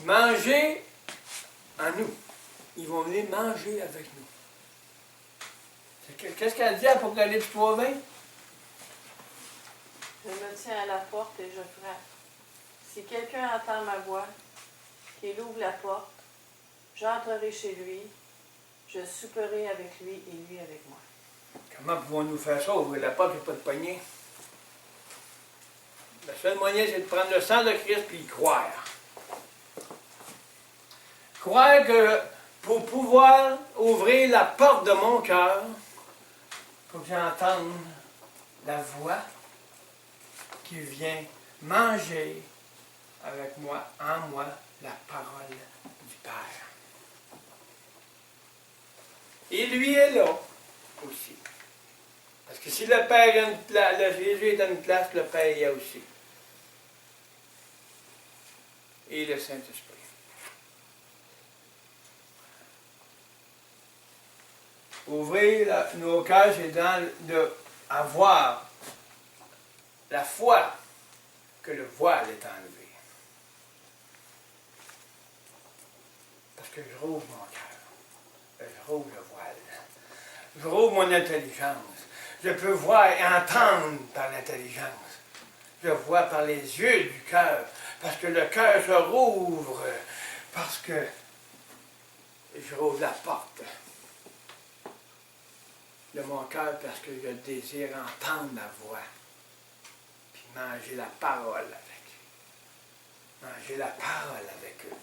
manger en nous. Ils vont venir manger avec nous. Qu'est-ce qu'elle dit à Apocalypse 3:20? Je me tiens à la porte et je frappe. Si quelqu'un entend ma voix, qu'il ouvre la porte, j'entrerai chez lui, je souperai avec lui et lui avec moi. Comment pouvons-nous faire ça? Ouvrir la porte et pas de poignée? Le seul moyen, c'est de prendre le sang de Christ et y croire. Croire que pour pouvoir ouvrir la porte de mon cœur, il faut que j'entende la voix qui vient manger avec moi, en moi, la parole du Père. Et lui est là aussi. Parce que si le Père a une place, Jésus est à une place, le Père y a aussi. Et le Saint-Esprit. Ouvrir nos cœurs, c'est avoir la foi que le voile est enlevé. Parce que je rouvre mon cœur. Je rouvre le voile. Je rouvre mon intelligence. Je peux voir et entendre par l'intelligence. Je vois par les yeux du cœur. Parce que le cœur se rouvre. Parce que je rouvre la porte de mon cœur parce que je désire entendre la voix. Puis manger la parole avec eux. Manger la parole avec eux.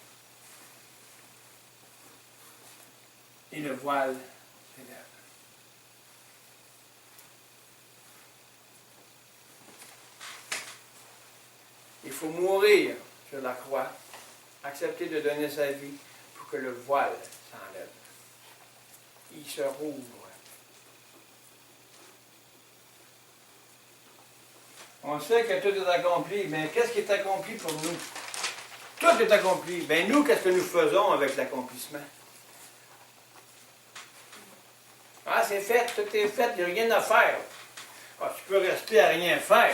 Et le voile s'élève. Il faut mourir sur la croix, accepter de donner sa vie pour que le voile s'enlève. Il se rouvre. On sait que tout est accompli, mais qu'est-ce qui est accompli pour nous? Tout est accompli. Bien, nous, qu'est-ce que nous faisons avec l'accomplissement? Ah, c'est fait, tout est fait, il n'y a rien à faire. Ah, tu peux rester à rien faire,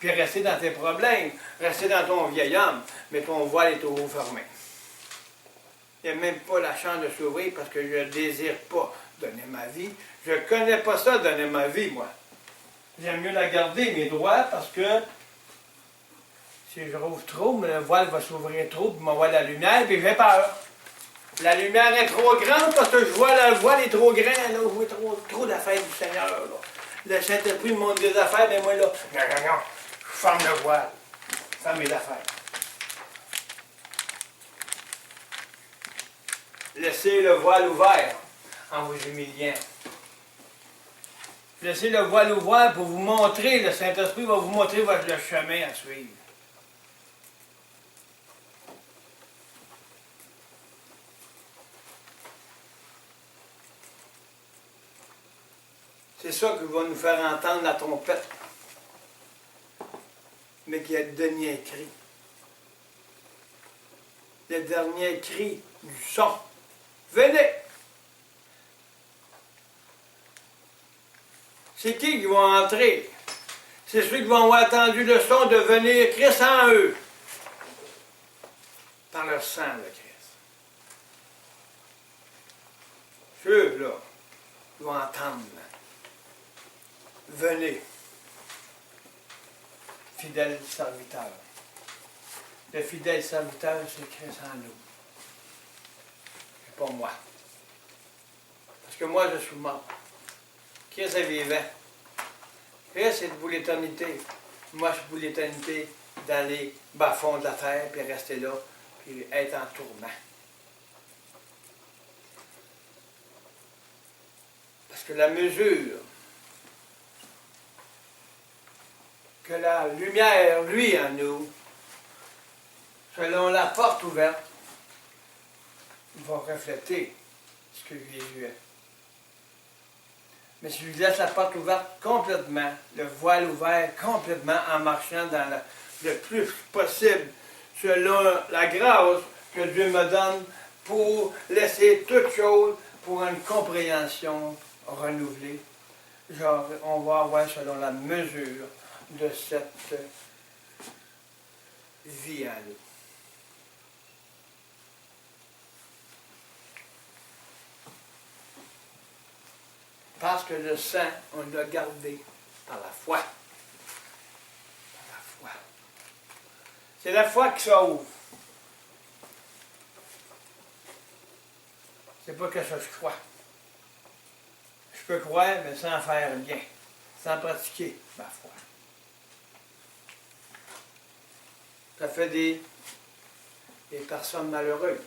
puis rester dans tes problèmes, rester dans ton vieil homme, mais ton voile est au haut fermé. Il n'y a même pas la chance de s'ouvrir parce que je ne désire pas donner ma vie. Je ne connais pas ça, donner ma vie, moi. J'aime mieux la garder, mes droits, parce que si je rouvre trop, le voile va s'ouvrir trop, puis m'envoie la lumière, puis j'ai peur. La lumière est trop grande parce que je vois le voile est trop grand, là, je vois trop d'affaires du Seigneur. Là. Le Saint-Esprit me montre des affaires, mais moi là, non, je ferme le voile. Je ferme mes affaires. Laissez le voile ouvert en vous humiliant. Laissez le voile ouvert pour vous montrer, le Saint-Esprit va vous montrer le chemin à suivre. C'est ça qui va nous faire entendre la trompette, mais qui est le dernier cri. Le dernier cri du son. Venez! C'est qui va entrer? C'est ceux qui vont avoir entendu le son de venir Christ en eux, par le sang de Christ. Ceux-là vont entendre. Venez, fidèles serviteurs. Le fidèle serviteur, c'est Christ en nous. C'est pas moi. Parce que moi, je suis mort. Christ est vivant. Christ est pour l'éternité. Moi, je suis pour l'éternité d'aller bas fond de la terre, puis rester là, puis être en tourment. Parce que la mesure que la lumière, lui, en nous, selon la porte ouverte, va refléter ce que Jésus est. Mais si je laisse la porte ouverte complètement, le voile ouvert complètement en marchant dans le plus possible, selon la grâce que Dieu me donne pour laisser toutes choses pour une compréhension renouvelée, genre, on va avoir selon la mesure de cette vie en nous. Parce que le sang, on l'a gardé par la foi. Par la foi. C'est la foi qui sauve. C'est pas quelque chose que je crois. Je peux croire, mais sans faire bien, sans pratiquer ma foi. Ça fait des personnes malheureuses.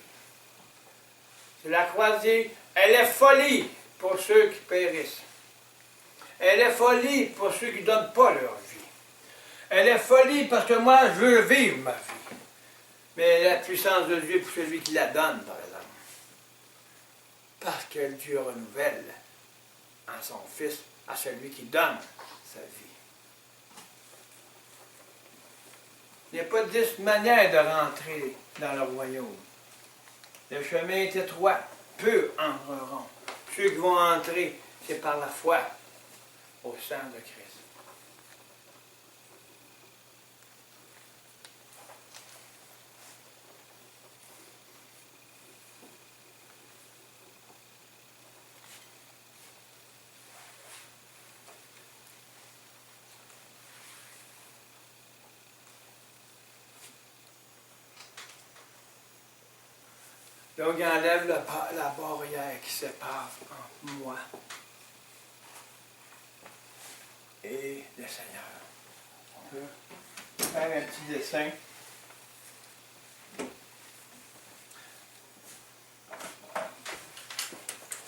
C'est la croisée, elle est folie pour ceux qui périssent. Elle est folie pour ceux qui ne donnent pas leur vie. Elle est folie parce que moi, je veux vivre ma vie. Mais la puissance de Dieu pour celui qui la donne, par exemple. Parce que Dieu renouvelle en son Fils à celui qui donne sa vie. Il n'y a pas 10 manières de rentrer dans le royaume. Le chemin est étroit, peu entreront. Ceux qui vont entrer, c'est par la foi au sang de Christ. Donc, il enlève la barrière qui sépare entre moi et le Seigneur. On peut faire un petit dessin.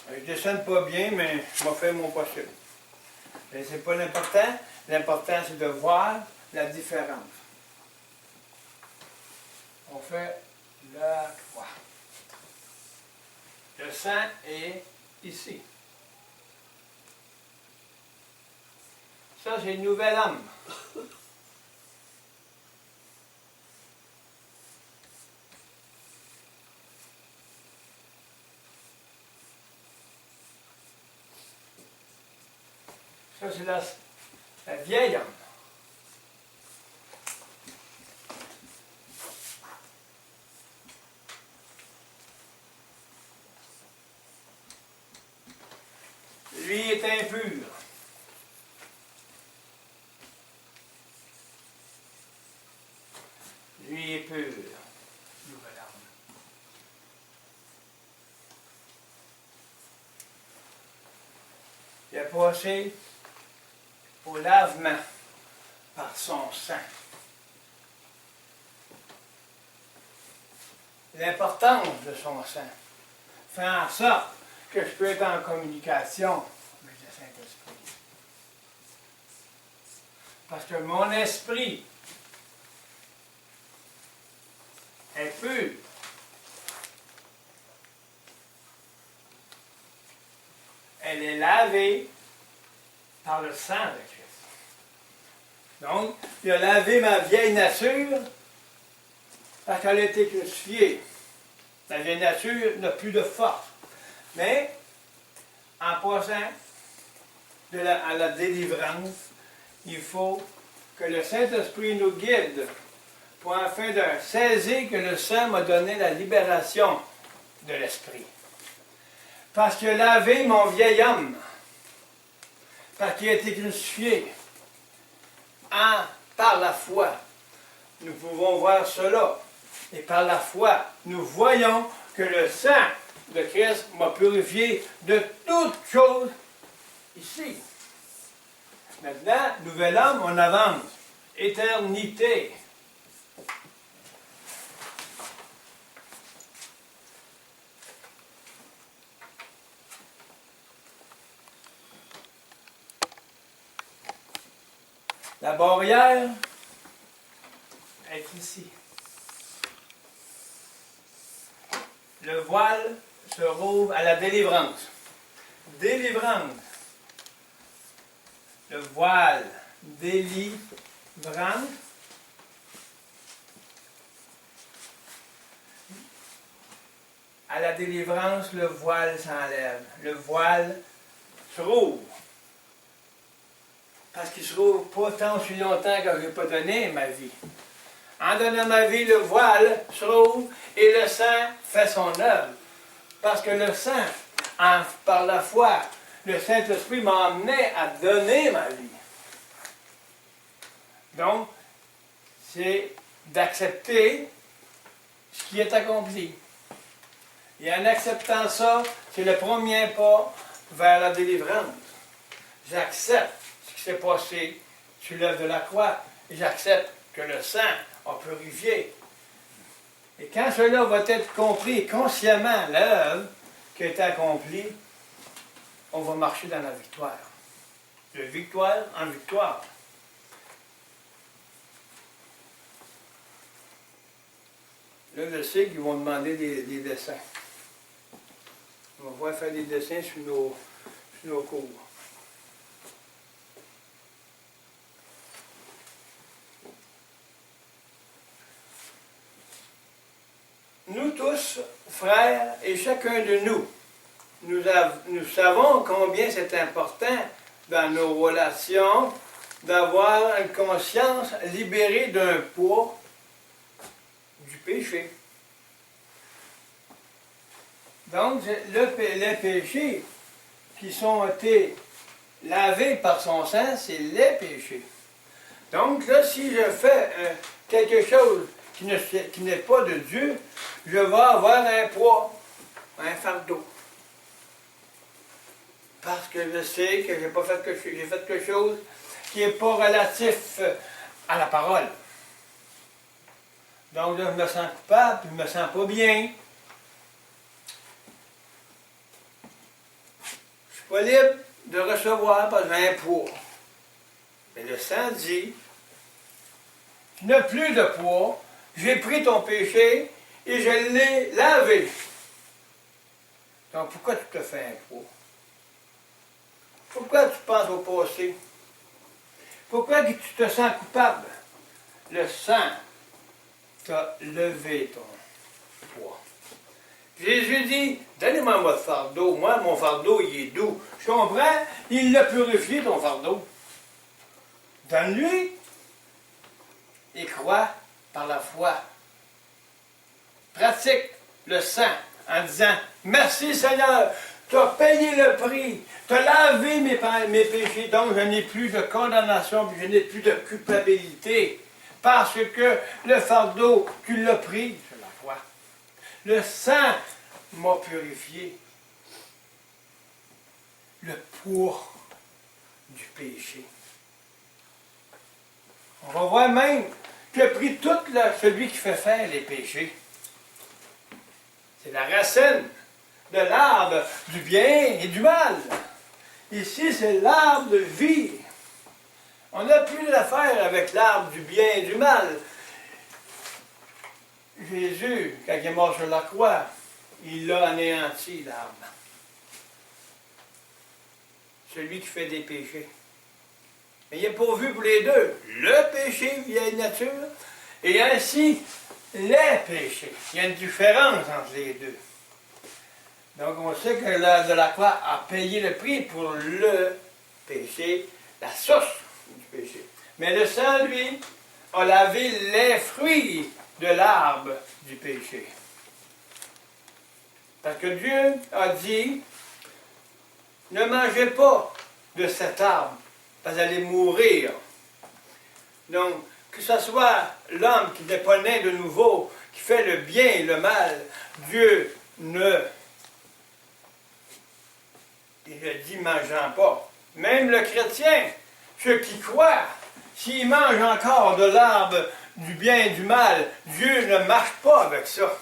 Je ne dessine pas bien, mais je vais faire mon possible. Mais ce n'est pas l'important. L'important, c'est de voir la différence. On fait la croix. Le sang est ici. Ça, c'est une nouvelle âme. Ça, c'est la vieille âme. Lui est impur. Lui est pur. Nouvelle âme. Il a passé au lavement par son sang. L'importance de son sang fait en sorte que je peux être en communication avec le Saint-Esprit. Parce que mon esprit est pur. Elle est lavée par le sang de Christ. Donc, il a lavé ma vieille nature parce qu'elle a été crucifiée. La vieille nature n'a plus de force. Mais, en passant à la délivrance, il faut que le Saint-Esprit nous guide pour afin de saisir que le sang m'a donné la libération de l'esprit. Parce qu'il a lavé mon vieil homme, parce qu'il a été crucifié, par la foi. Nous pouvons voir cela. Et par la foi, nous voyons que le sang de Christ m'a purifié de toutes choses ici. Maintenant, nouvel homme, on avance. Éternité. La barrière est ici. Le voile se rouvre à la délivrance. Délivrance. Le voile, délivrance. À la délivrance, le voile s'enlève. Le voile se rouvre. Parce qu'il ne se rouvre pas tant aussi longtemps que je n'ai pas donné ma vie. En donnant ma vie, le voile se rouvre et le sang fait son œuvre. Parce que le sang, par la foi, le Saint-Esprit m'a amené à donner ma vie. Donc, c'est d'accepter ce qui est accompli. Et en acceptant ça, c'est le premier pas vers la délivrance. J'accepte ce qui s'est passé sur l'œuvre de la croix. Et j'accepte que le sang a purifié. Et quand cela va être compris consciemment, l'œuvre qui a été accomplie, on va marcher dans la victoire. De victoire en victoire. Là, je sais qu'ils vont demander des dessins. On va pouvoir faire des dessins sur nos cours. Nous tous, frères, et chacun de nous, nous savons combien c'est important dans nos relations d'avoir une conscience libérée d'un poids du péché. Donc, les péchés qui sont été lavés par son sang, c'est les péchés. Donc, là, si je fais quelque chose qui n'est pas de Dieu, je vais avoir un poids, un fardeau. Parce que je sais que j'ai fait quelque chose qui n'est pas relatif à la parole. Donc là, je me sens coupable, je ne me sens pas bien. Je ne suis pas libre de recevoir parce que j'ai un poids. Mais le sang dit, tu n'as plus de poids, j'ai pris ton péché et je l'ai lavé. Donc pourquoi tu te fais un poids? Pourquoi tu penses au passé? Pourquoi tu te sens coupable? Le sang t'a levé ton poids. Jésus dit, donnez-moi votre fardeau. Moi, mon fardeau, il est doux. Je comprends, il l'a purifié, ton fardeau. Donne-lui et crois par la foi. Pratique le sang en disant, merci Seigneur, tu as payé le prix, tu as lavé mes péchés, donc je n'ai plus de condamnation, puis je n'ai plus de culpabilité, parce que le fardeau, tu l'as pris sur la croix. Le sang m'a purifié. Le poids du péché. On va voir même qu'il a pris tout celui qui fait faire les péchés. C'est la racine de l'arbre du bien et du mal. Ici, c'est l'arbre de vie. On n'a plus d'affaire avec l'arbre du bien et du mal. Jésus, quand il est mort sur la croix, il l'a anéanti, l'arbre. Celui qui fait des péchés. Mais il est pourvu pour les deux. Le péché, vieille nature, et ainsi les péchés. Il y a une différence entre les deux. Donc on sait que l'œuvre de la croix a payé le prix pour le péché, la source du péché. Mais le sang, lui, a lavé les fruits de l'arbre du péché. Parce que Dieu a dit, ne mangez pas de cet arbre, parce que vous allez mourir. Donc, que ce soit l'homme qui n'est pas né de nouveau, qui fait le bien et le mal, Dieu ne dit mangeant pas. Même le chrétien, ceux qui croient, s'ils mangent encore de l'arbre du bien et du mal, Dieu ne marche pas avec ça.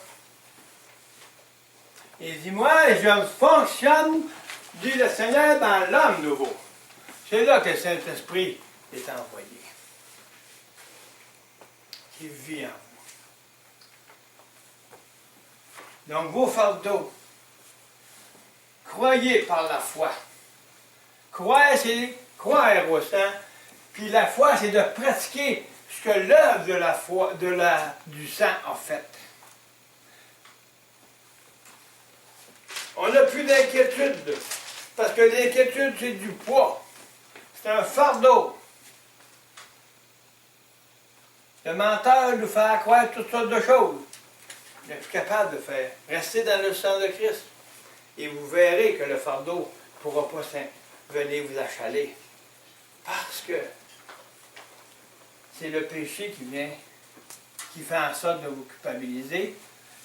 Il dit, moi, je fonctionne, dit le Seigneur, dans l'homme nouveau. C'est là que le Saint-Esprit est envoyé. Qui vit en vous. Donc, vos fardeaux, croyez par la foi. Croire, c'est croire au sang. Puis la foi, c'est de pratiquer ce que l'œuvre de la foi, du sang a fait. On n'a plus d'inquiétude. Parce que l'inquiétude, c'est du poids. C'est un fardeau. Le menteur nous fait croire toutes sortes de choses. Il n'est plus capable de faire. Restez dans le sang de Christ. Et vous verrez que le fardeau ne pourra pas venir vous achaler. Parce que c'est le péché qui vient, qui fait en sorte de vous culpabiliser,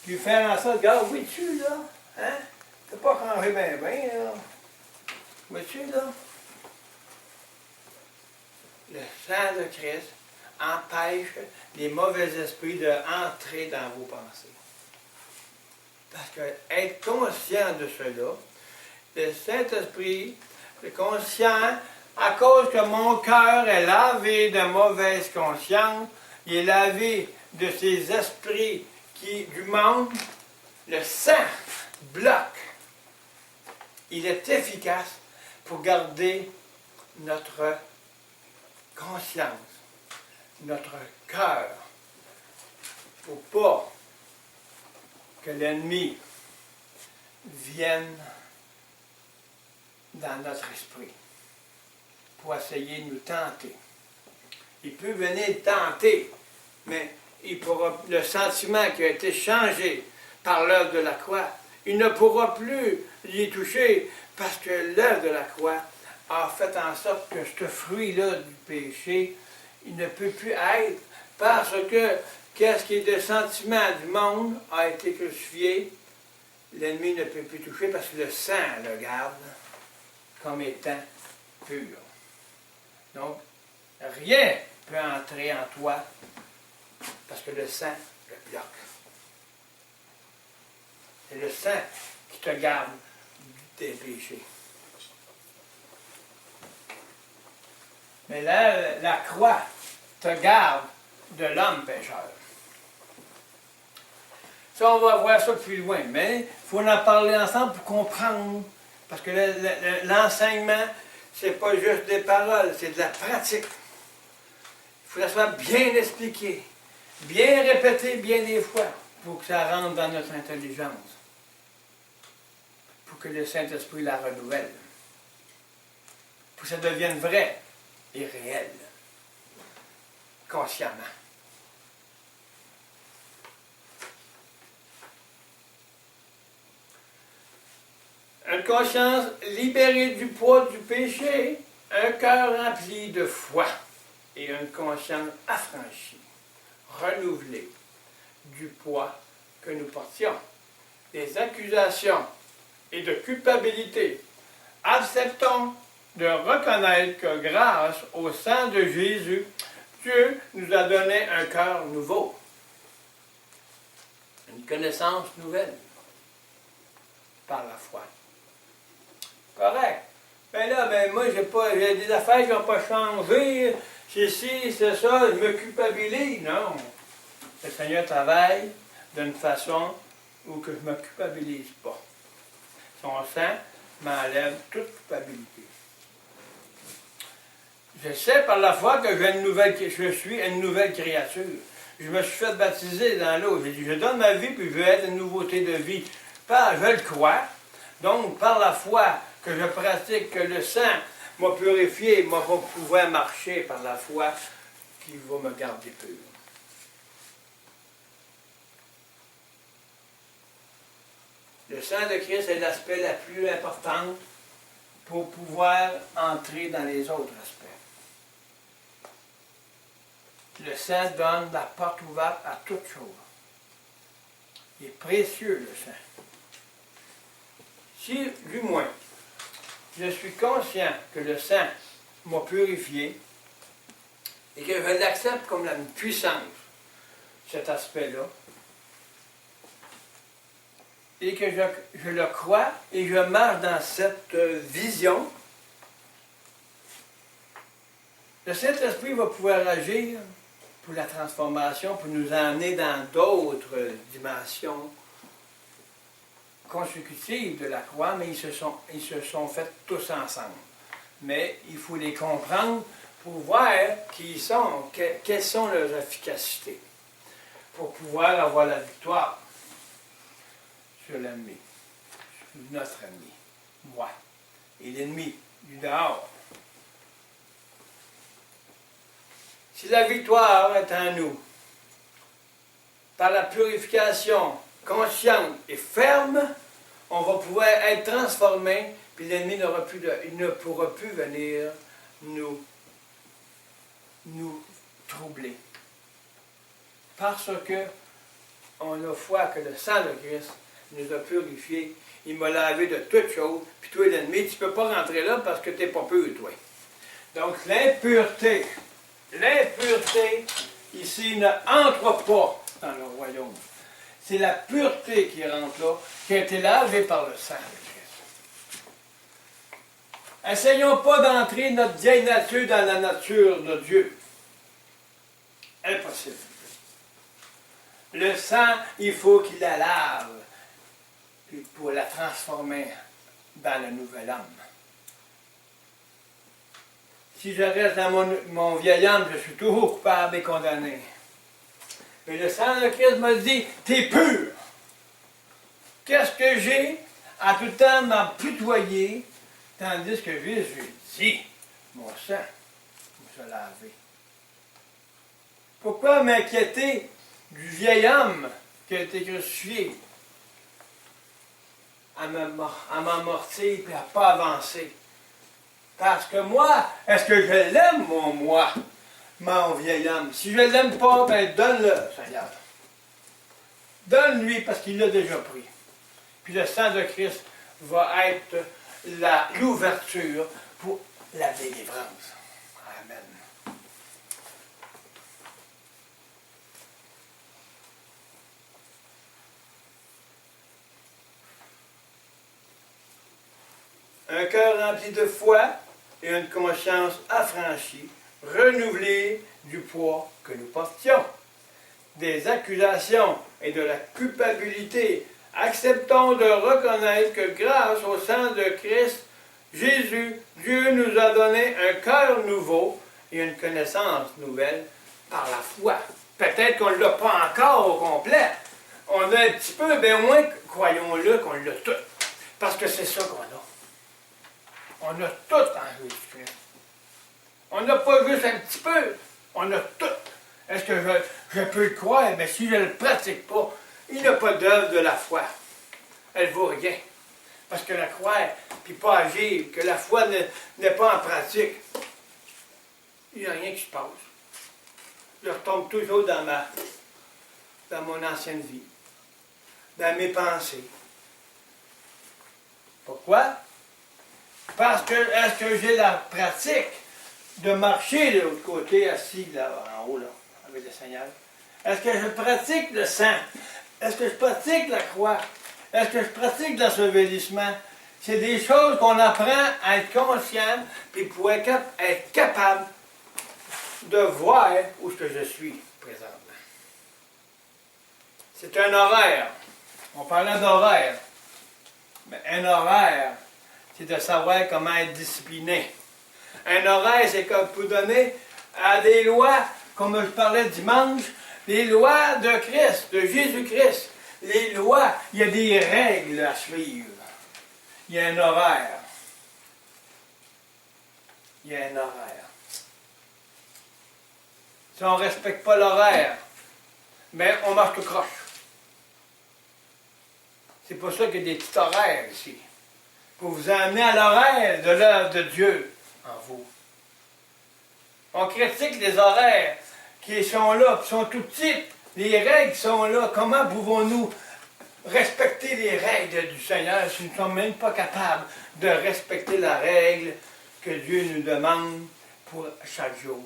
qui fait en sorte, regarde, vois-tu là, hein? Tu pas changé bien, là. Vois-tu là? Le sang de Christ empêche les mauvais esprits d'entrer dans vos pensées. Parce que être conscient de cela, le Saint-Esprit est conscient, à cause que mon cœur est lavé de mauvaise conscience, il est lavé de ces esprits du monde, le sang bloque. Il est efficace pour garder notre conscience, notre cœur, pour pas que l'ennemi vienne dans notre esprit pour essayer de nous tenter. Il peut venir tenter, mais le sentiment qui a été changé par l'œuvre de la croix, il ne pourra plus y toucher parce que l'œuvre de la croix a fait en sorte que ce fruit-là du péché, il ne peut plus être parce que qu'est-ce qui est le sentiment du monde a été crucifié, l'ennemi ne peut plus toucher parce que le sang le garde comme étant pur. Donc, rien ne peut entrer en toi parce que le sang le bloque. C'est le sang qui te garde des péchés. Mais là, la croix te garde de l'homme pécheur. Ça, on va voir ça plus loin, mais il faut en parler ensemble pour comprendre. Parce que l'enseignement, c'est pas juste des paroles, c'est de la pratique. Il faut que ça soit bien expliqué, bien répété bien des fois, pour que ça rentre dans notre intelligence. Pour que le Saint-Esprit la renouvelle. Pour que ça devienne vrai et réel. Consciemment. Une conscience libérée du poids du péché, un cœur rempli de foi et une conscience affranchie, renouvelée du poids que nous portions, des accusations et de culpabilité. Acceptons de reconnaître que grâce au sang de Jésus, Dieu nous a donné un cœur nouveau, une connaissance nouvelle par la foi. Correct. Ben là, moi, j'ai des affaires qui n'ont pas changé. C'est ci, c'est ça, je me culpabilise. Non. Le Seigneur travaille d'une façon où que je ne me culpabilise pas. Son sang m'enlève toute culpabilité. Je sais par la foi que je suis une nouvelle créature. Je me suis fait baptiser dans l'eau. J'ai dit, je donne ma vie, puis je veux être une nouveauté de vie. Je le crois. Donc, par la foi que je pratique, que le sang m'a purifié, m'a pouvoir marcher par la foi qui va me garder pur. Le sang de Christ est l'aspect la plus important pour pouvoir entrer dans les autres aspects. Le sang donne la porte ouverte à toute chose. Il est précieux, le sang. Si, du moins, je suis conscient que le sang m'a purifié et que je l'accepte comme la puissance, cet aspect-là, et que je le crois et je marche dans cette vision, le Saint-Esprit va pouvoir agir pour la transformation, pour nous emmener dans d'autres dimensions consécutives de la croix, mais ils se sont faits tous ensemble. Mais il faut les comprendre pour voir qui ils sont, quelles sont leurs efficacités, pour pouvoir avoir la victoire sur l'ennemi, sur notre ennemi, moi, et l'ennemi du dehors. Si la victoire est en nous, par la purification consciente et ferme, on va pouvoir être transformé Puis l'ennemi il ne pourra plus venir nous troubler. Parce que on a foi que le sang de Christ nous a purifiés. Il m'a lavé de toutes choses. Puis toi, l'ennemi, tu ne peux pas rentrer là parce que tu n'es pas pur, toi. Donc, l'impureté, ici, ne entre pas dans le royaume. C'est la pureté qui rentre là, qui a été lavée par le sang de Christ. Essayons pas d'entrer notre vieille nature dans la nature de Dieu. Impossible. Le sang, il faut qu'il la lave pour la transformer dans le nouvel homme. Si je reste dans mon vieil homme, je suis toujours coupable et condamné. Mais le sang de Christ me dit, t'es pur. Qu'est-ce que j'ai à tout le temps m'apitoyer, tandis que Jésus dit, mon sang vous a lavé. Pourquoi m'inquiéter du vieil homme qui a été crucifié à m'amortir et à ne pas avancer? Parce que moi, est-ce que je l'aime, mon vieil homme? Si je ne l'aime pas, ben donne-le, Seigneur. Donne-lui parce qu'il l'a déjà pris. Puis le sang de Christ va être l'ouverture pour la délivrance. Amen. Un cœur rempli de foi et une conscience affranchie, renouvelée du poids que nous portions. Des accusations et de la culpabilité, acceptons de reconnaître que grâce au sang de Christ, Jésus, Dieu nous a donné un cœur nouveau et une connaissance nouvelle par la foi. Peut-être qu'on ne l'a pas encore au complet. On a un petit peu, bien moins, croyons-le, qu'on l'a tout. Parce que c'est ça qu'on a. On a tout en Jésus-Christ. On n'a pas juste un petit peu, on a tout. Est-ce que je peux le croire? Mais si je ne le pratique pas, il n'y a pas d'œuvre de la foi. Elle ne vaut rien. Parce que la croire, puis pas agir, que la foi n'est pas en pratique, il n'y a rien qui se passe. Je retombe toujours dans mon ancienne vie, dans mes pensées. Pourquoi? Parce que, est-ce que j'ai la pratique de marcher de l'autre côté, assis là, en haut, là, avec le Seigneur? Est-ce que je pratique le sang? Est-ce que je pratique la croix? Est-ce que je pratique l'ensevelissement? C'est des choses qu'on apprend à être conscient, puis pour être capable de voir où est-ce que je suis présentement. C'est un horaire. On parlait d'horaire. Mais un horaire, c'est de savoir comment être discipliné. Un horaire, c'est comme pour donner à des lois, comme je parlais dimanche, les lois de Christ, de Jésus-Christ. Les lois, il y a des règles à suivre. Il y a un horaire. Il y a un horaire. Si on ne respecte pas l'horaire, bien, on marche tout croche. C'est pour ça qu'il y a des petits horaires ici. Pour vous amener à l'horaire de l'œuvre de Dieu en vous. On critique les horaires qui sont là, qui sont tout petites. Les règles sont là. Comment pouvons-nous respecter les règles du Seigneur si nous ne sommes même pas capables de respecter la règle que Dieu nous demande pour chaque jour?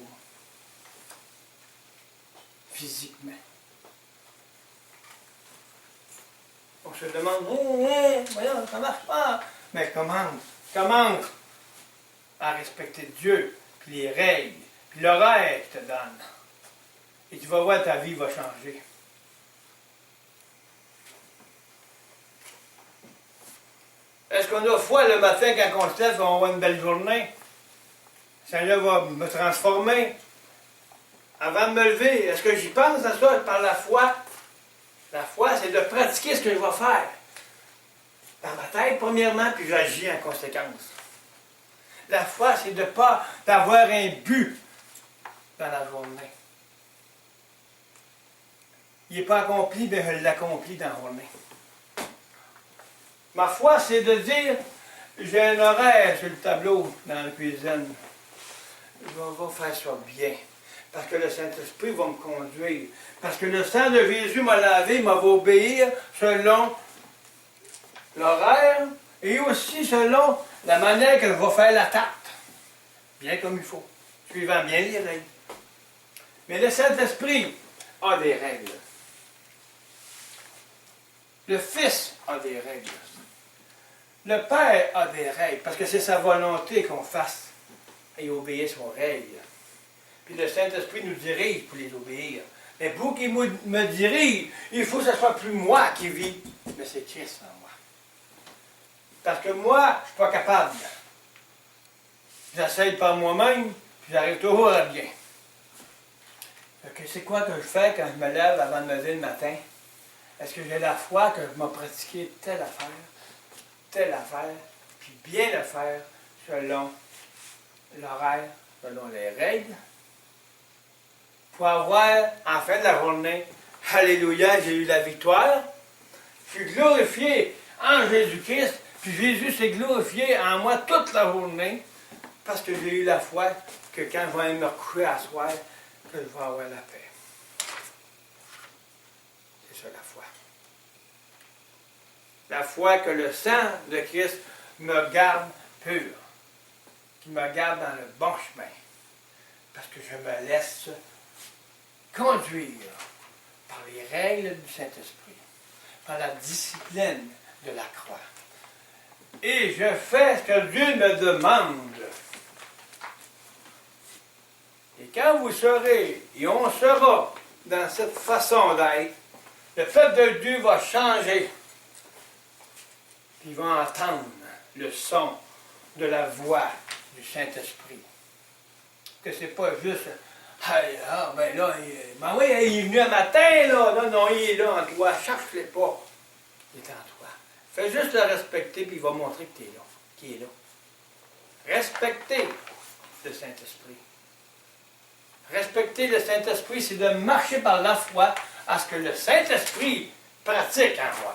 Physiquement. On se demande, voyons, ça ne marche pas. Mais commence à respecter Dieu, puis les règles, puis l'horaire qu'il te donne. Et tu vas voir, ta vie va changer. Est-ce qu'on a foi le matin quand on se lève, on voit une belle journée? Le Seigneur va me transformer. Avant de me lever, est-ce que j'y pense à ça par la foi? La foi, c'est de pratiquer ce que je vais faire. Dans ma tête, premièrement, puis j'agis en conséquence. La foi, c'est de ne pas d'avoir un but dans la journée. Il n'est pas accompli, bien je l'accomplis dans la journée. Ma foi, c'est de dire, J'ai un horaire sur le tableau dans la cuisine. Va faire ça bien. Parce que le Saint-Esprit va me conduire. Parce que le sang de Jésus m'a lavé, m'a obéir selon l'horaire et aussi selon la manière que je vais faire la tarte. Bien comme il faut. Suivant bien les règles. Mais le Saint-Esprit a des règles. Le Fils a des règles. Le Père a des règles, parce que c'est sa volonté qu'on fasse et obéisse aux règles. Puis le Saint-Esprit nous dirige pour les obéir. Mais pour qu'il me dirige, il faut que ce soit plus moi qui vis, mais c'est Christ en moi. Parce que moi, je ne suis pas capable. J'essaye par moi-même, puis j'arrive toujours à bien. C'est quoi que je fais quand je me lève avant de me lever le matin? Est-ce que j'ai la foi que je m'ai pratiqué telle affaire, puis bien le faire selon l'horaire, selon les règles, pour avoir, en fin de la journée, alléluia, j'ai eu la victoire, je suis glorifié en Jésus-Christ, puis Jésus s'est glorifié en moi toute la journée, parce que j'ai eu la foi que quand je vais aller me coucher à soir, que je vais avoir la paix. C'est ça la foi. La foi que le sang de Christ me garde pur, qui me garde dans le bon chemin, parce que je me laisse conduire par les règles du Saint-Esprit, par la discipline de la croix. Et je fais ce que Dieu me demande. Et quand vous serez, et on sera dans cette façon d'être, le peuple de Dieu va changer. Puis ils vont entendre le son de la voix du Saint-Esprit. Que c'est pas juste, ben là, oui, il est venu un matin, là. Non, il est là en toi. Cherche-le pas. Il est en toi. Fais juste le respecter, puis il va montrer que tu es là, qu'il est là. Respecter le Saint-Esprit. Respecter le Saint-Esprit, c'est de marcher par la foi à ce que le Saint-Esprit pratique en moi.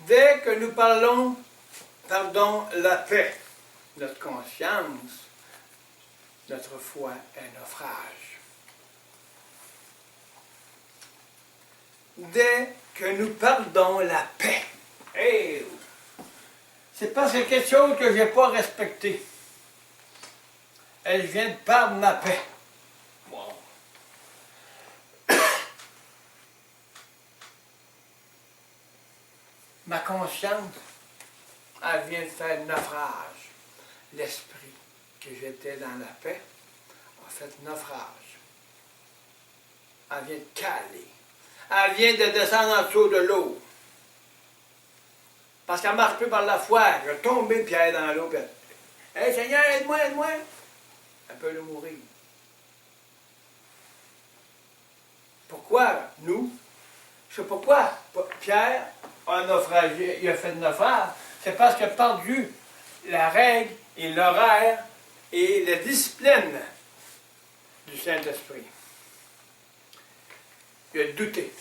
Dès que nous parlons, la paix, notre conscience, notre foi est un naufrage. Dès que nous perdons la paix, c'est parce que quelque chose que je n'ai pas respecté. Elle vient de perdre ma paix. Wow. Ma conscience, elle vient de faire naufrage. L'esprit que j'étais dans la paix a fait naufrage. Elle vient de caler. Elle vient de descendre en dessous de l'eau. Parce qu'elle ne marche plus par la foi. Je vais tomber Pierre dans l'eau. Hey Seigneur, aide-moi, aide-moi. Elle peut le mourir. Pourquoi nous? Je sais pourquoi Pierre a naufragé, il a fait naufrage. C'est parce qu'il a perdu la règle et l'horaire et la discipline du Saint-Esprit. Il a douté.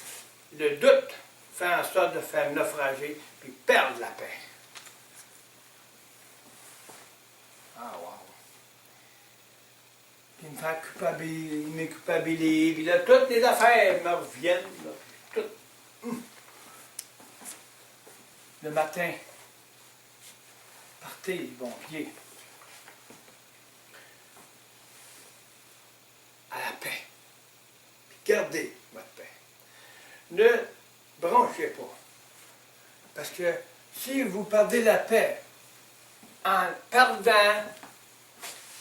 Le doute fait en sorte de faire naufrager puis perdre la paix. Ah, wow. Puis il me fait culpabiliser, il me culpabilise, puis là, toutes les affaires me reviennent. Là, tout. Le matin, partez, bon pied. À la paix. Puis gardez votre paix. Ne branchez pas. Parce que si vous perdez la paix en perdant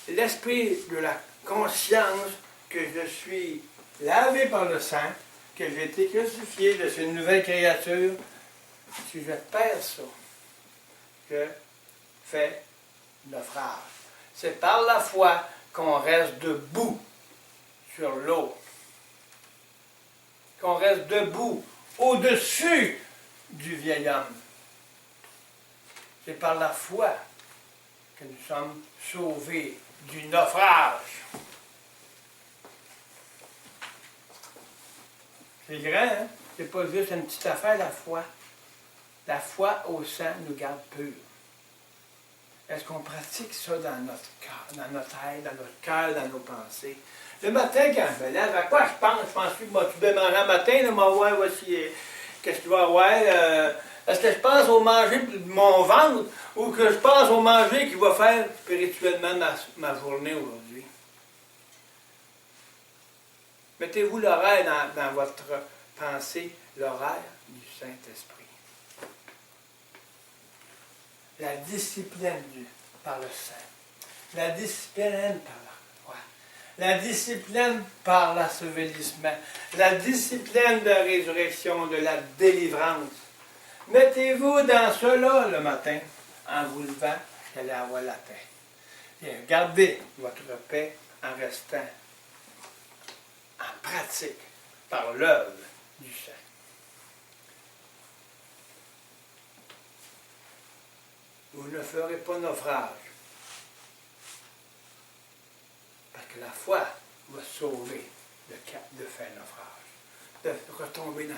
l'esprit de la conscience que je suis lavé par le sang, que j'ai été crucifié, je suis une nouvelle créature, si je perds ça, je fais naufrage. C'est par la foi qu'on reste debout sur l'eau. Qu'on reste debout au-dessus du vieil homme. C'est par la foi que nous sommes sauvés du naufrage. C'est grand, hein? C'est pas juste une petite affaire, la foi. La foi au sang nous garde purs. Est-ce qu'on pratique ça dans notre cœur, dans notre tête, dans notre cœur, dans nos pensées? Le matin, quand je me lève, à quoi je pense? Je pense que tu vais manger le matin, là, voir voici, qu'est-ce qu'il va y avoir? Est-ce que je pense au manger de mon ventre ou que je pense au manger qui va faire spirituellement ma journée aujourd'hui? Mettez-vous l'horaire dans votre pensée, l'horaire du Saint-Esprit. La discipline par le sang. La discipline par la foi. La discipline par l'assouvissement. La discipline de la résurrection, de la délivrance. Mettez-vous dans cela le matin, en vous levant, vous allez avoir la paix. Et gardez votre paix en restant en pratique par l'œuvre du sang. Vous ne ferez pas naufrage. Parce que la foi va sauver de faire naufrage. De retomber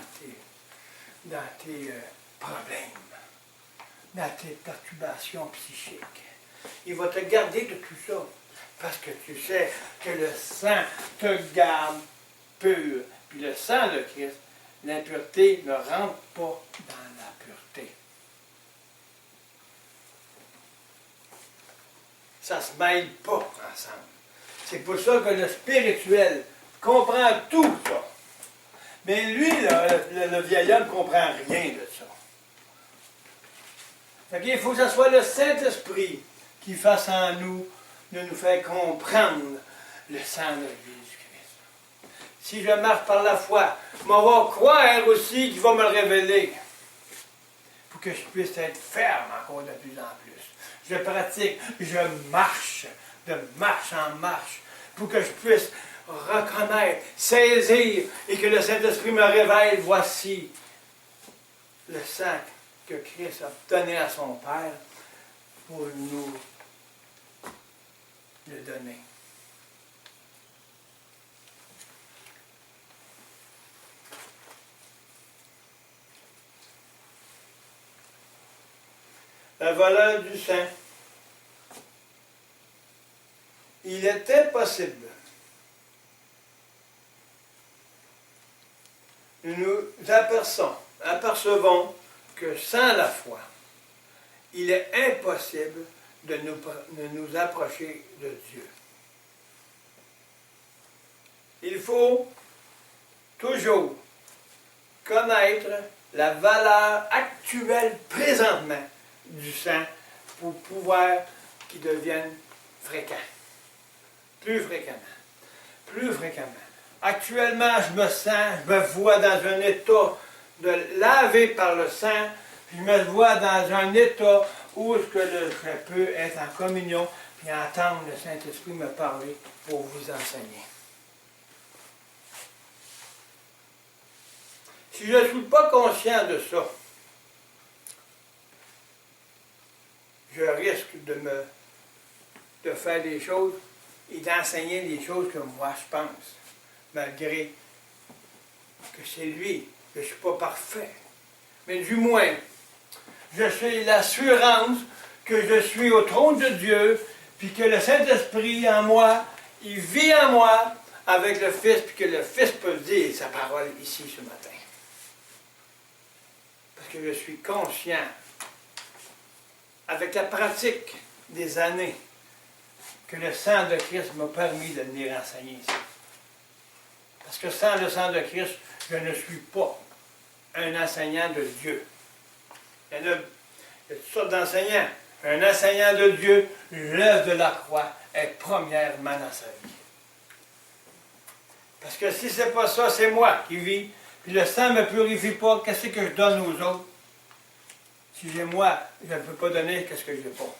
dans tes problèmes, dans tes perturbations psychiques. Il va te garder de tout ça. Parce que tu sais que le sang te garde pur. Puis le sang de Christ, l'impureté ne rentre pas dans la pureté. Ça ne se mêle pas ensemble. C'est pour ça que le spirituel comprend tout ça. Mais lui, le vieil homme ne comprend rien de ça. Il faut que ce soit le Saint-Esprit qui fasse en nous, de nous faire comprendre le sang de Jésus-Christ. Si je marche par la foi, je m'en vais croire aussi qu'il va me le révéler. Pour que je puisse être ferme encore de plus en plus. Je pratique, je marche, de marche en marche, pour que je puisse reconnaître, saisir, et que le Saint-Esprit me révèle, voici le sang que Christ a donné à son Père pour nous le donner. La valeur du sang. Il était possible. Nous apercevons que sans la foi, il est impossible de nous approcher de Dieu. Il faut toujours connaître la valeur actuelle présentement du sang pour pouvoir qu'il devienne fréquent. Plus fréquemment. Plus fréquemment. Actuellement, je me vois dans un état de lavé par le sang, puis je me vois dans un état où je peux être en communion puis entendre le Saint-Esprit me parler pour vous enseigner. Si je ne suis pas conscient de ça, je risque de faire des choses et d'enseigner des choses que moi je pense, malgré que c'est lui, que je ne suis pas parfait. Mais du moins, je suis l'assurance que je suis au trône de Dieu, puis que le Saint-Esprit en moi, il vit en moi avec le Fils, puis que le Fils peut dire sa parole ici ce matin. Parce que je suis conscient, avec la pratique des années, que le sang de Christ m'a permis de venir enseigner ici. Parce que sans le sang de Christ, je ne suis pas un enseignant de Dieu. Il y a toutes sortes d'enseignants. Un enseignant de Dieu, l'œuvre de la croix est premièrement dans sa vie. Parce que si ce n'est pas ça, c'est moi qui vis. Puis le sang ne me purifie pas. Qu'est-ce que je donne aux autres? Si j'ai moi, je ne peux pas donner ce que je n'ai pas.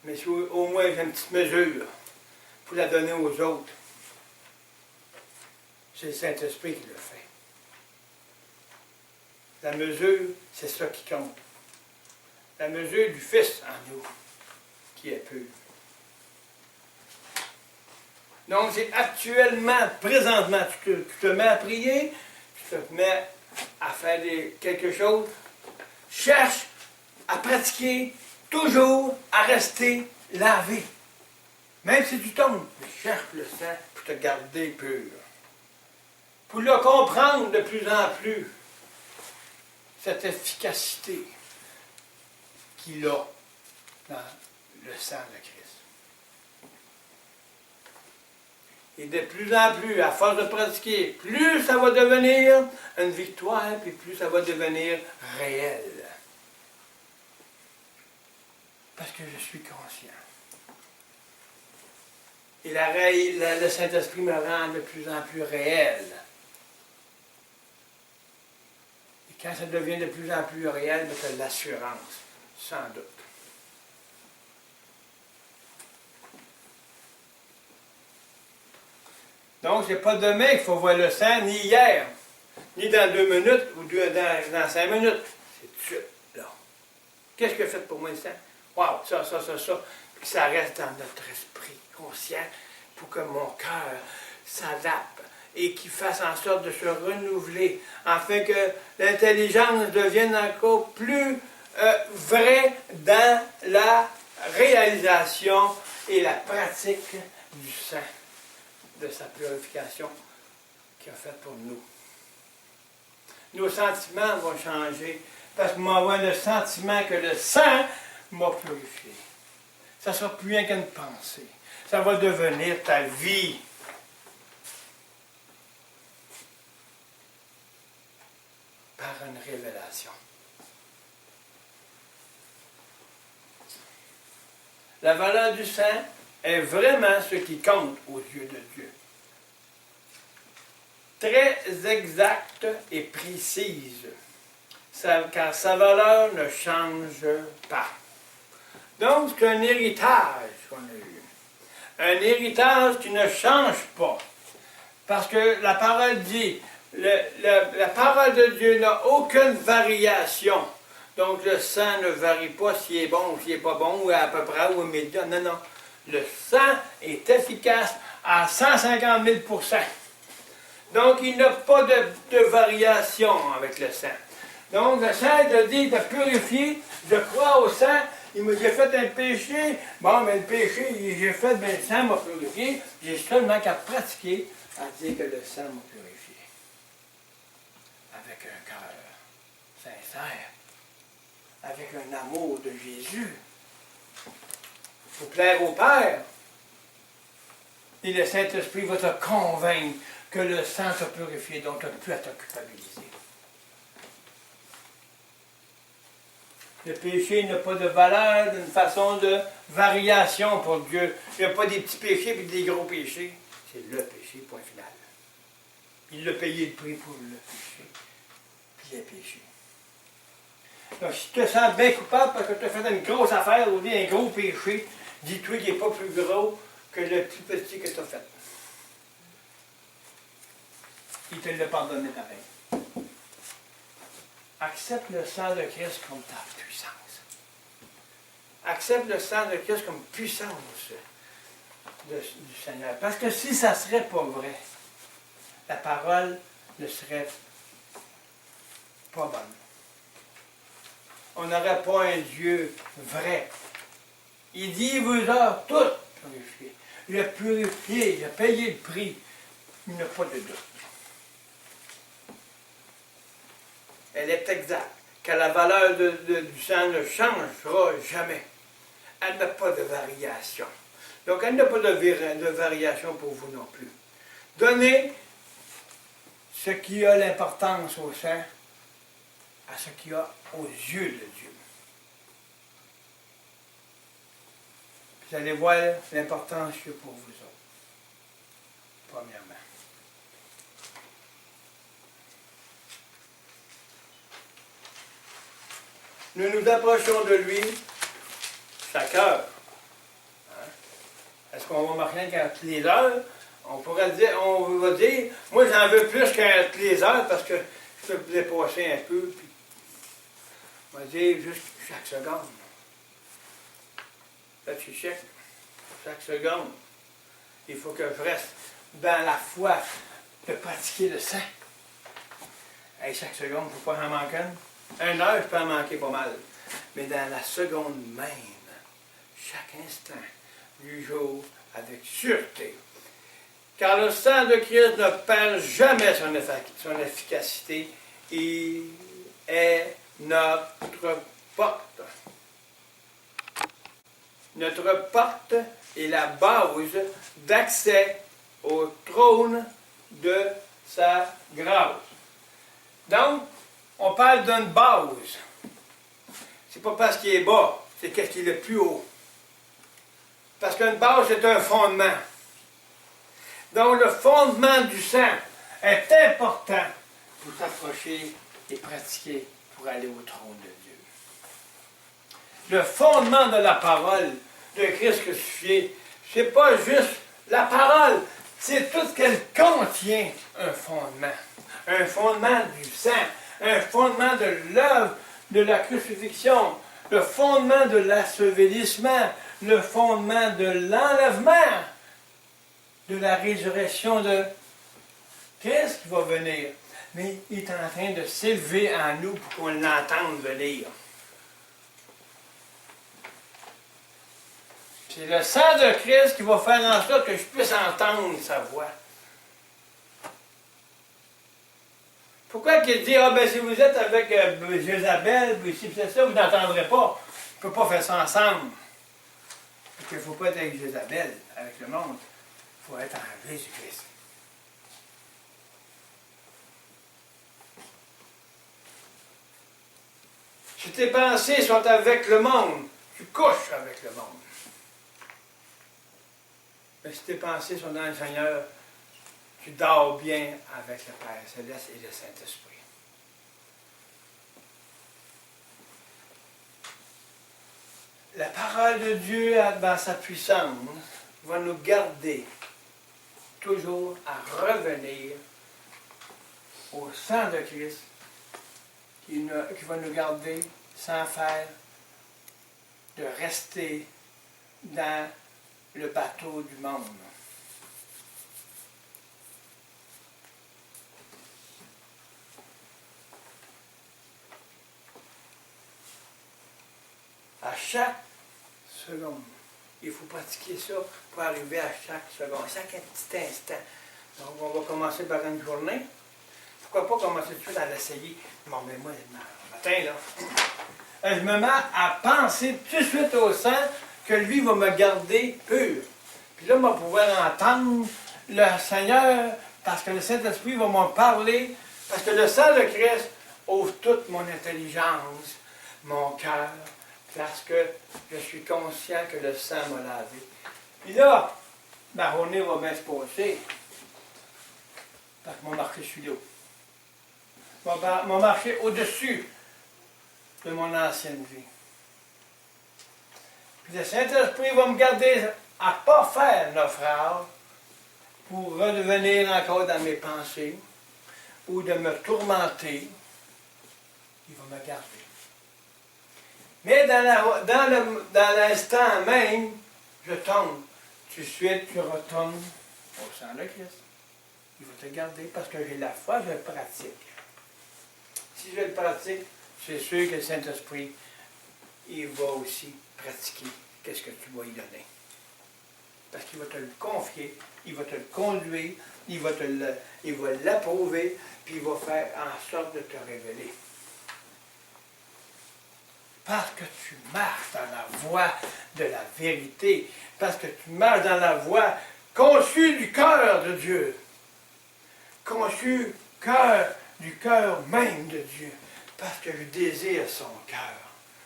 Mais si au moins j'ai une petite mesure pour la donner aux autres, c'est le Saint-Esprit qui le fait. La mesure, c'est ça qui compte. la mesure du Fils en nous, qui est pur. Donc, c'est actuellement, présentement, tu te mets à prier, tu te mets à faire quelque chose, cherche à pratiquer, toujours à rester lavé. Même si tu tombes, mais cherche le sang pour te garder pur. Pour le comprendre de plus en plus, cette efficacité qu'il a dans le sang de Christ. Et de plus en plus, à force de pratiquer, plus ça va devenir une victoire, puis plus ça va devenir réel. Parce que je suis conscient. Et le Saint-Esprit me rend de plus en plus réel. Et quand ça devient de plus en plus réel, tu as l'assurance, sans doute. Donc, ce n'est pas demain qu'il faut voir le sang, ni hier, ni dans 2 minutes ou dans 5 minutes. C'est tout de suite, là. Qu'est-ce que fait pour moi le sang? Wow, ça. Puis que ça reste dans notre esprit conscient pour que mon cœur s'adapte et qu'il fasse en sorte de se renouveler, afin que l'intelligence devienne encore plus vraie dans la réalisation et la pratique du sang, de sa purification qu'il a faite pour nous. Nos sentiments vont changer, parce qu'on va avoir le sentiment que le sang m'a purifié. Ça ne sera plus rien qu'une pensée. Ça va devenir ta vie. Par une révélation. La valeur du sang est vraiment ce qui compte aux yeux de Dieu. Très exacte et précise, car sa valeur ne change pas. Donc, c'est un héritage qu'on a eu. Un héritage qui ne change pas. Parce que la parole dit, la parole de Dieu n'a aucune variation. Donc, le sang ne varie pas s'il est bon ou s'il n'est pas bon, ou à peu près, ou immédiat. Non, non. Le sang est efficace à 150 000 %. Donc, il n'y a pas de variation avec le sang. Donc, le sang te dit de purifier, je crois au sang, j'ai fait un péché, bon, mais le péché, j'ai fait, bien, le sang m'a purifié, j'ai seulement qu'à pratiquer, à dire que le sang m'a purifié. Avec un cœur sincère, avec un amour de Jésus, pour plaire au Père. Et le Saint-Esprit va te convaincre que le sang t'a purifié, donc tu n'as plus à te culpabiliser. Le péché n'a pas de valeur d'une façon de variation pour Dieu. Il n'y a pas des petits péchés et des gros péchés. C'est le péché, point final. Il a payé le prix pour le péché, puis les péchés. Donc, si tu te sens bien coupable parce que tu as fait une grosse affaire ou bien un gros péché, dis-toi qu'il n'est pas plus gros que le plus petit que tu as fait. Il te l'a pardonné pareil. Accepte le sang de Christ comme ta puissance. Accepte le sang de Christ comme puissance du Seigneur. Parce que si ça ne serait pas vrai, la parole ne serait pas bonne. On n'aurait pas un Dieu vrai. Il dit, il vous a tout purifié. Il a purifié, il a payé le prix. Il n'y a pas de doute. Elle est exacte, que la valeur du sang ne changera jamais. Elle n'a pas de variation. Donc, elle n'a pas de variation pour vous non plus. Donnez ce qui a l'importance au sang à ce qui a aux yeux de Dieu. Vous allez voir l'importance qu'il y a pour vous autres. Premièrement. Nous nous approchons de lui chaque heure. Hein? Est-ce qu'on va marcher qu'à toutes les heures? On va dire, moi j'en veux plus qu'à toutes les heures parce que je peux me dépasser un peu. Puis On va dire juste chaque seconde. Là, tu checkes. Chaque seconde. Il faut que je reste dans la foi de pratiquer le saint. Hey, chaque seconde, il ne faut pas en manquer une. Une heure, je peux en manquer pas mal. Mais dans la seconde même, chaque instant du jour, avec sûreté. Car le sang de Christ ne perd jamais son efficacité. Il est notre porte. Notre porte est la base d'accès au trône de sa grâce. Donc, on parle d'une base. C'est pas parce qu'il est bas, c'est qu'est-ce qui est le plus haut. Parce qu'une base, c'est un fondement. Donc, le fondement du sang est important pour s'approcher et pratiquer pour aller au trône de Dieu. Le fondement de la parole de Christ crucifié, c'est pas juste la parole, c'est tout ce qu'elle contient, un fondement. Un fondement du sang, un fondement de l'œuvre de la crucifixion, le fondement de l'assevelissement, le fondement de l'enlèvement, de la résurrection de Christ qui va venir. Mais il est en train de s'élever en nous pour qu'on l'entende venir. C'est le sang de Christ qui va faire en sorte que je puisse entendre sa voix. Pourquoi qu'il dit, ah ben si vous êtes avec Jézabel, puis si c'est ça, vous n'entendrez pas. On ne peut pas faire ça ensemble. Parce qu'il ne faut pas être avec Jézabel, avec le monde. Il faut être en Jésus-Christ. Si tes pensées sont avec le monde, tu couches avec le monde. Mais si tes pensées sont dans le Seigneur, tu dors bien avec le Père Céleste et le Saint-Esprit. La parole de Dieu, dans sa puissance, va nous garder toujours à revenir au sang de Christ qui va nous garder sans faire de rester dans le bateau du monde. À chaque seconde, il faut pratiquer ça pour arriver à chaque seconde, à chaque petit instant. Donc, on va commencer par une journée. Pourquoi pas commencer tout de suite à l'essayer? Bon, mais moi, le matin, là, je me mets à penser tout de suite au sang que lui va me garder pur. Puis là, je vais pouvoir entendre le Seigneur parce que le Saint-Esprit va m'en parler, parce que le sang de Christ ouvre toute mon intelligence, mon cœur, parce que je suis conscient que le sang m'a lavé. Puis là, ma journée va bien se passer, parce que mon marché sur l'eau. Mon marché au-dessus de mon ancienne vie. Puis le Saint-Esprit va me garder à ne pas faire naufrage pour revenir encore dans mes pensées ou de me tourmenter. Il va me garder. Mais dans l'instant même, je tombe. Tout de suite, tu retournes au sang de Christ. Il va te garder parce que j'ai la foi, je le pratique. Si je le pratique, c'est sûr que le Saint-Esprit, il va aussi pratiquer qu'est-ce que tu vas y donner. Parce qu'il va te le confier, il va te le conduire, il va l'approuver, puis il va faire en sorte de te révéler. Parce que tu marches dans la voie de la vérité, parce que tu marches dans la voie conçue du cœur de Dieu, conçue du cœur même de Dieu, parce que je désire son cœur,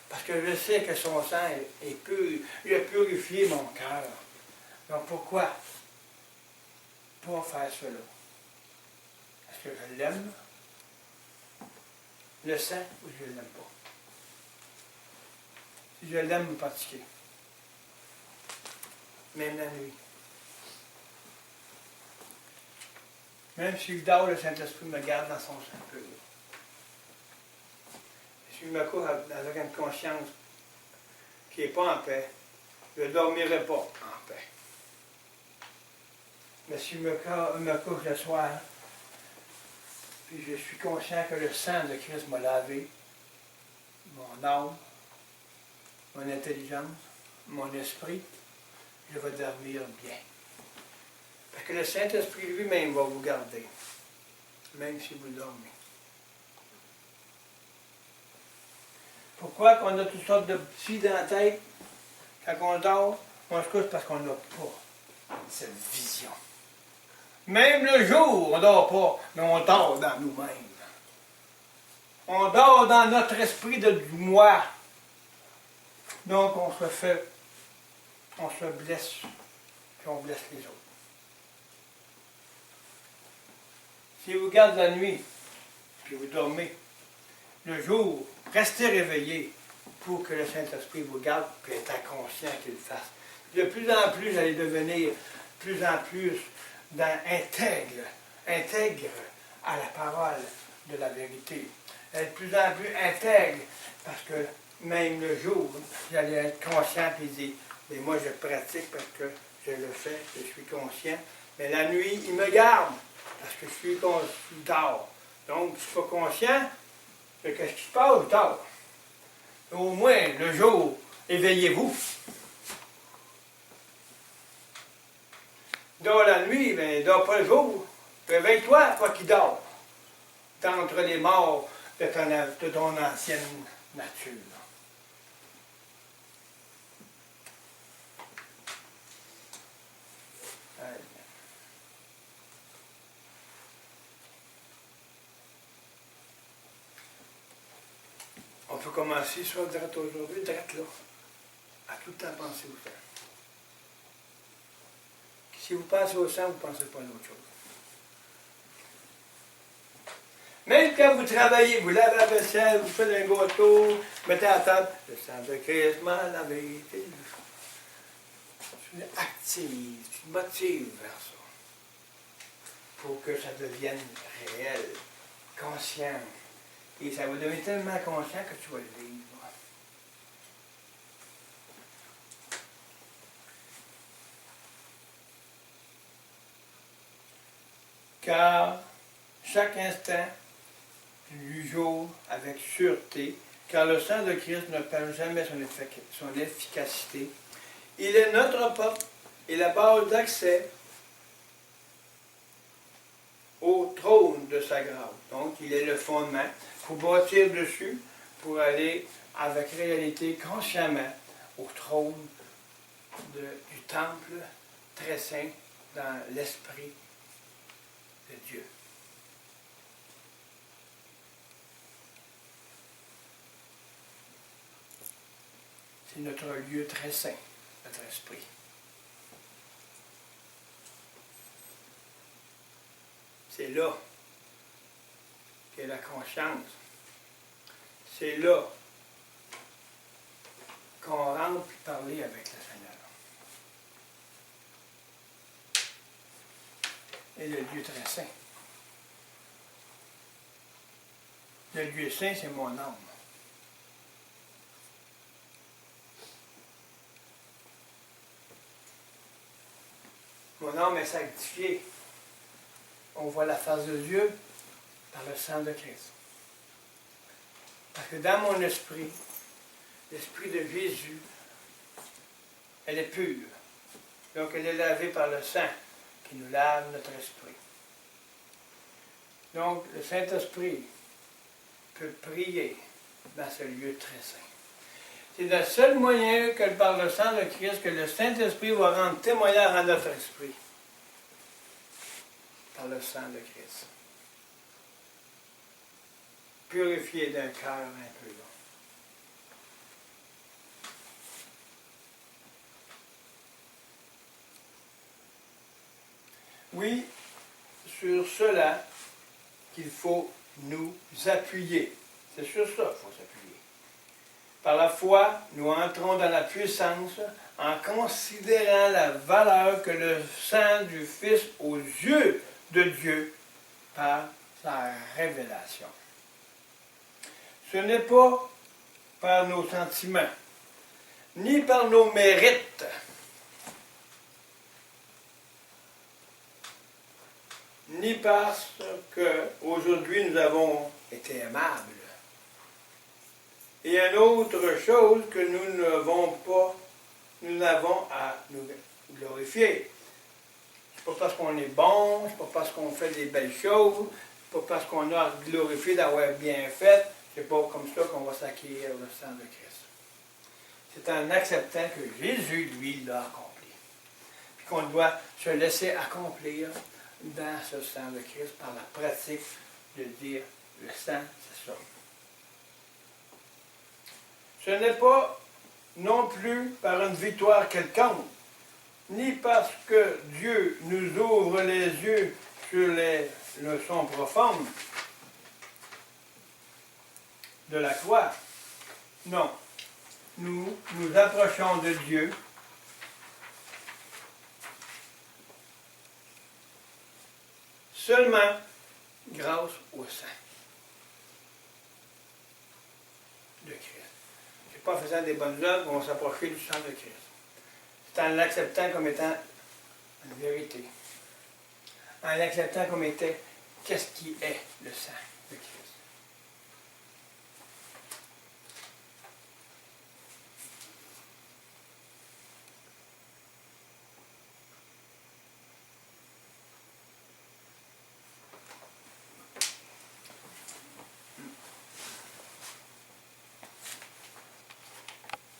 parce que je sais que son sang est pur, il a purifié mon cœur. Donc pourquoi pas faire cela? Est-ce que je l'aime, le sang, ou je ne l'aime pas? Si je l'aime me pratiquer, même la nuit. Même si je dors, le Saint-Esprit me garde dans son sang pur. si je me couche avec une conscience qui n'est pas en paix, je ne dormirai pas en paix. Mais si je me couche le soir, puis je suis conscient que le sang de Christ m'a lavé, mon âme, mon intelligence, mon esprit, je vais dormir bien. Parce que le Saint-Esprit lui-même va vous garder, même si vous dormez. Pourquoi qu'on a toutes sortes de petits dans la tête? Quand on dort, on se couche parce qu'on n'a pas cette vision. Même le jour, on ne dort pas, mais on dort dans nous-mêmes. On dort dans notre esprit de moi. Donc on se blesse, puis on blesse les autres. Si vous gardez la nuit, puis vous dormez, le jour, restez réveillés pour que le Saint-Esprit vous garde, puis être conscient qu'il le fasse. De plus en plus, vous allez devenir plus en plus intègre à la parole de la vérité. Être plus en plus intègre, parce que même le jour, vous allez être conscient et dire, mais moi je pratique parce que je le fais, je suis conscient, mais la nuit, il me garde, parce que je suis dors. Donc, je ne suis pas conscient de ce qui se passe tard. Au moins, le jour, éveillez-vous. Dors la nuit, mais dors pas le jour. Réveille-toi, toi qui dors. D'entre les morts de ton ancienne nature. On peut commencer soit direct aujourd'hui, direct là. À tout le temps penser au sang. Si vous pensez au sang, vous ne pensez pas à autre chose. Même quand vous travaillez, vous lavez la vaisselle, vous faites un gâteau, mettez à la table, le sang de Christ m'a lavé. Tu actives, tu te motives vers ça. Pour que ça devienne réel, conscient. Et ça va devenir tellement conscient que tu vas le vivre. Car chaque instant du jour avec sûreté, car le sang de Christ ne perd jamais son efficacité. Il est notre porte et la base d'accès au trône de sa grâce. Donc, il est le fondement pour bâtir dessus, pour aller avec réalité, consciemment, au trône du temple très saint dans l'esprit de Dieu. C'est notre lieu très saint, notre esprit. C'est là qu'est la conscience. C'est là qu'on rentre et parler avec le Seigneur. Et le lieu très saint. Le lieu saint, c'est mon âme. Mon âme est sanctifiée. On voit la face de Dieu par le sang de Christ. Parce que dans mon esprit, l'esprit de Jésus, elle est pure. Donc elle est lavée par le sang qui nous lave notre esprit. Donc le Saint-Esprit peut prier dans ce lieu très saint. C'est le seul moyen que par le sang de Christ que le Saint-Esprit va rendre témoignage à notre esprit. Par le sang de Christ. Purifié d'un cœur un peu long. Oui, sur cela qu'il faut nous appuyer. C'est sur ça qu'il faut s'appuyer. Par la foi, nous entrons dans la puissance en considérant la valeur que le sang du Fils aux yeux de Dieu par sa révélation. Ce n'est pas par nos sentiments, ni par nos mérites, ni parce qu'aujourd'hui nous avons été aimables. Et une autre chose que nous n'avons à nous glorifier. C'est pas parce qu'on est bon, c'est pas parce qu'on fait des belles choses, c'est pas parce qu'on a à se glorifier d'avoir bien fait, c'est pas comme ça qu'on va s'acquérir le sang de Christ. C'est en acceptant que Jésus, lui, l'a accompli. Puis qu'on doit se laisser accomplir dans ce sang de Christ par la pratique de dire le sang, c'est ça. Ce n'est pas non plus par une victoire quelconque, ni parce que Dieu nous ouvre les yeux sur les leçons profondes de la croix. Non. Nous nous approchons de Dieu seulement grâce au sang de Christ. Ce n'est pas en faisant des bonnes œuvres qu'on va s'approcher du sang de Christ. C'est en l'acceptant comme étant une vérité. En l'acceptant comme étant qu'est-ce qui est le sang de Christ.